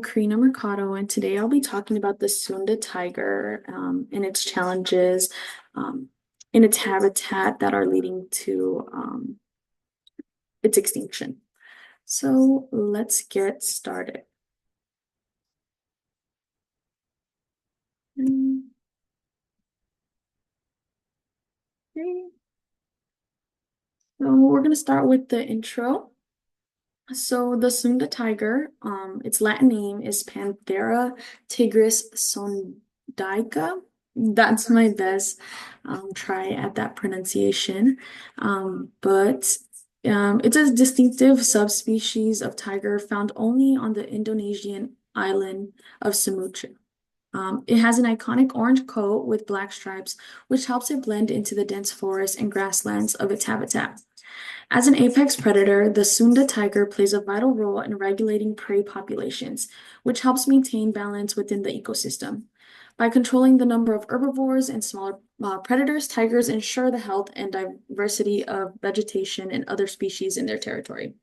Karina Mercado, and today I'll be talking about the Sunda tiger and its challenges um, in its habitat that are leading to its extinction. So let's get started. Mm, Okay, so we're going to start with the intro. So the Sunda tiger, its Latin name is Panthera tigris sondaica. That's my best try at that pronunciation. But it's a distinctive subspecies of tiger found only on the Indonesian island of Sumatra. It has an iconic orange coat with black stripes, which helps it blend into the dense forests and grasslands of its habitat. As an apex predator, the Sunda tiger plays a vital role in regulating prey populations, which helps maintain balance within the ecosystem. By controlling the number of herbivores and smaller predators, tigers ensure the health and diversity of vegetation and other species in their territory.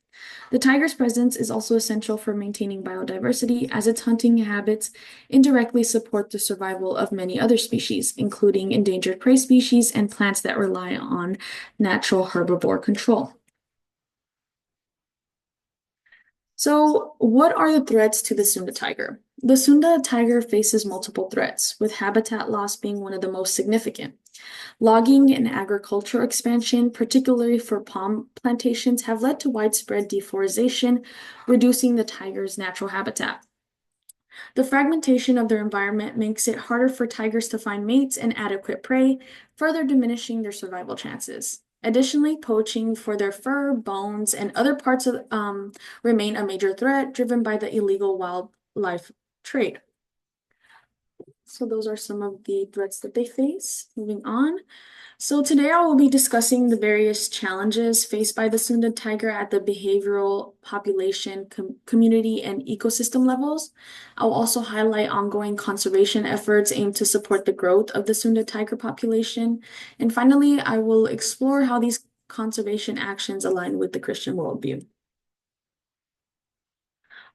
The tiger's presence is also essential for maintaining biodiversity, as its hunting habits indirectly support the survival of many other species, including endangered prey species and plants that rely on natural herbivore control. So, what are the threats to the Sunda tiger? The Sunda tiger faces multiple threats, with habitat loss being one of the most significant. Logging and agricultural expansion, particularly for palm plantations, have led to widespread deforestation, reducing the tiger's natural habitat. The fragmentation of their environment makes it harder for tigers to find mates and adequate prey, further diminishing their survival chances. Additionally, poaching for their fur, bones, and other parts of remain a major threat, driven by the illegal wildlife trade. So those are some of the threats that they face. Moving on. So today I will be discussing the various challenges faced by the Sunda tiger at the behavioral, population, community, and ecosystem levels. I'll also highlight ongoing conservation efforts aimed to support the growth of the Sunda tiger population. And finally, I will explore how these conservation actions align with the Christian worldview.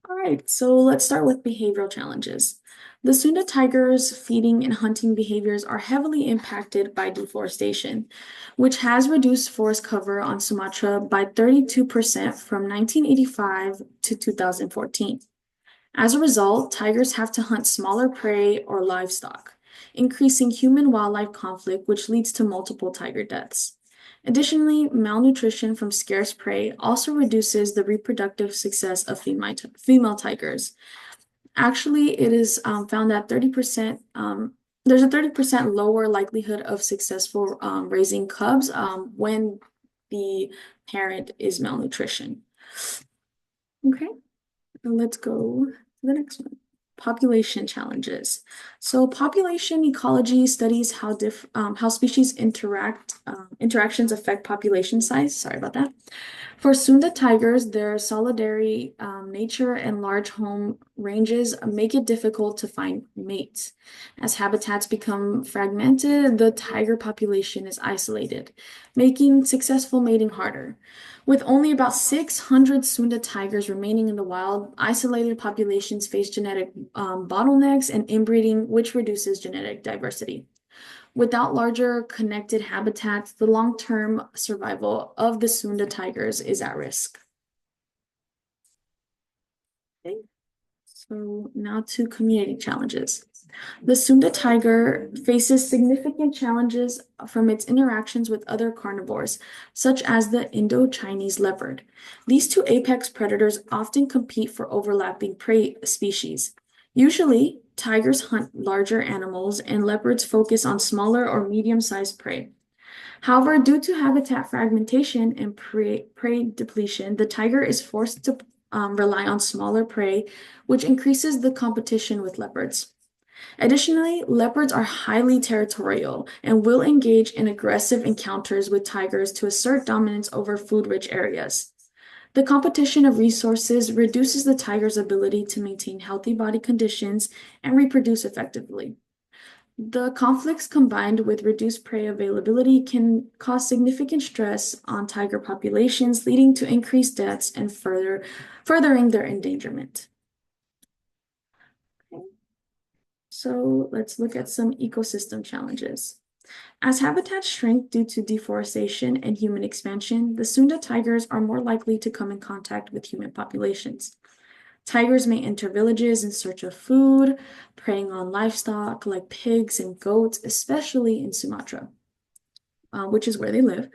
All right, so let's start with behavioral challenges. The Sunda tiger's feeding and hunting behaviors are heavily impacted by deforestation, which has reduced forest cover on Sumatra by 32% from 1985 to 2014. As a result, tigers have to hunt smaller prey or livestock, increasing human-wildlife conflict, which leads to multiple tiger deaths. Additionally, malnutrition from scarce prey also reduces the reproductive success of female tigers. Actually, it is found that 30%, there's a 30% lower likelihood of successful raising cubs when the parent is malnutrition. Okay, let's go to the next one. Population challenges. So population ecology studies how species interactions affect population size. Sorry about that. For Sunda tigers, their solitary nature and large home ranges make it difficult to find mates. As habitats become fragmented, the tiger population is isolated, making successful mating harder. With only about 600 Sunda tigers remaining in the wild, isolated populations face genetic bottlenecks and inbreeding, which reduces genetic diversity. Without larger connected habitats, the long-term survival of the Sunda tigers is at risk. Okay. So now to community challenges. The Sunda tiger faces significant challenges from its interactions with other carnivores, such as the Indo-Chinese leopard. These two apex predators often compete for overlapping prey species. Usually, tigers hunt larger animals and leopards focus on smaller or medium-sized prey. However, due to habitat fragmentation and prey depletion, the tiger is forced to rely on smaller prey, which increases the competition with leopards. Additionally, leopards are highly territorial and will engage in aggressive encounters with tigers to assert dominance over food-rich areas. The competition of resources reduces the tiger's ability to maintain healthy body conditions and reproduce effectively. The conflicts combined with reduced prey availability can cause significant stress on tiger populations, leading to increased deaths and furthering their endangerment. Okay. So let's look at some ecosystem challenges. As habitats shrink due to deforestation and human expansion, the Sunda tigers are more likely to come in contact with human populations. Tigers may enter villages in search of food, preying on livestock like pigs and goats, especially in Sumatra, which is where they live.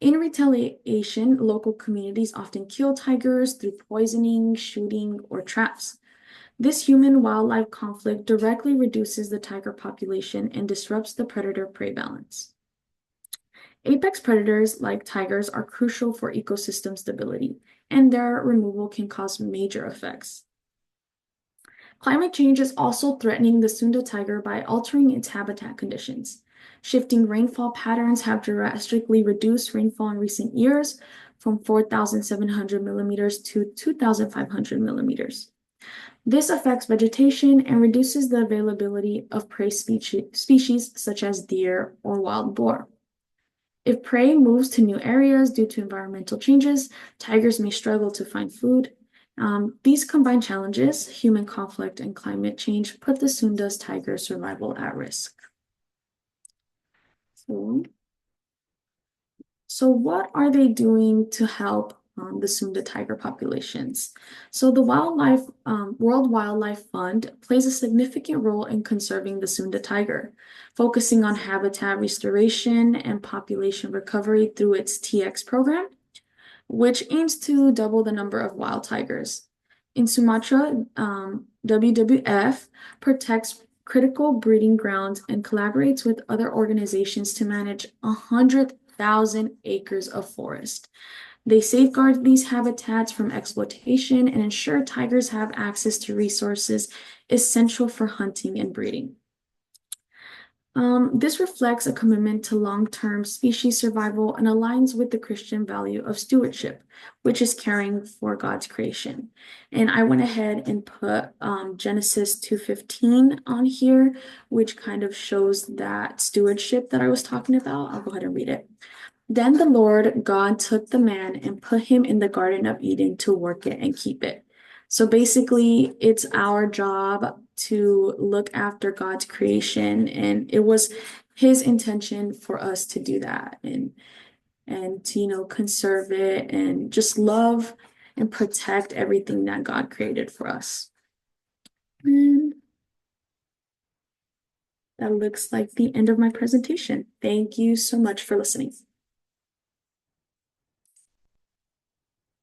In retaliation, local communities often kill tigers through poisoning, shooting, or traps. This human-wildlife conflict directly reduces the tiger population and disrupts the predator-prey balance. Apex predators like tigers are crucial for ecosystem stability, and their removal can cause major effects. Climate change is also threatening the Sunda tiger by altering its habitat conditions. Shifting rainfall patterns have drastically reduced rainfall in recent years from 4,700 millimeters to 2,500 millimeters. This affects vegetation and reduces the availability of prey species such as deer or wild boar. If prey moves to new areas due to environmental changes, tigers may struggle to find food. These combined challenges, human conflict and climate change, put the Sunda's tiger survival at risk. So what are they doing to help the Sunda tiger populations? So the World Wildlife Fund plays a significant role in conserving the Sunda tiger, focusing on habitat restoration and population recovery through its TX program, which aims to double the number of wild tigers. In Sumatra, WWF protects critical breeding grounds and collaborates with other organizations to manage 100,000 acres of forest. They safeguard these habitats from exploitation and ensure tigers have access to resources essential for hunting and breeding. This reflects a commitment to long-term species survival and aligns with the Christian value of stewardship, which is caring for God's creation. And I went ahead and put Genesis 2:15 on here, which kind of shows that stewardship that I was talking about. I'll go ahead and read it. Then the Lord God took the man and put him in the Garden of Eden to work it and keep it. So basically, it's our job to look after God's creation, and it was his intention for us to do that and to, conserve it and just love and protect everything that God created for us. And that looks like the end of my presentation. Thank you so much for listening.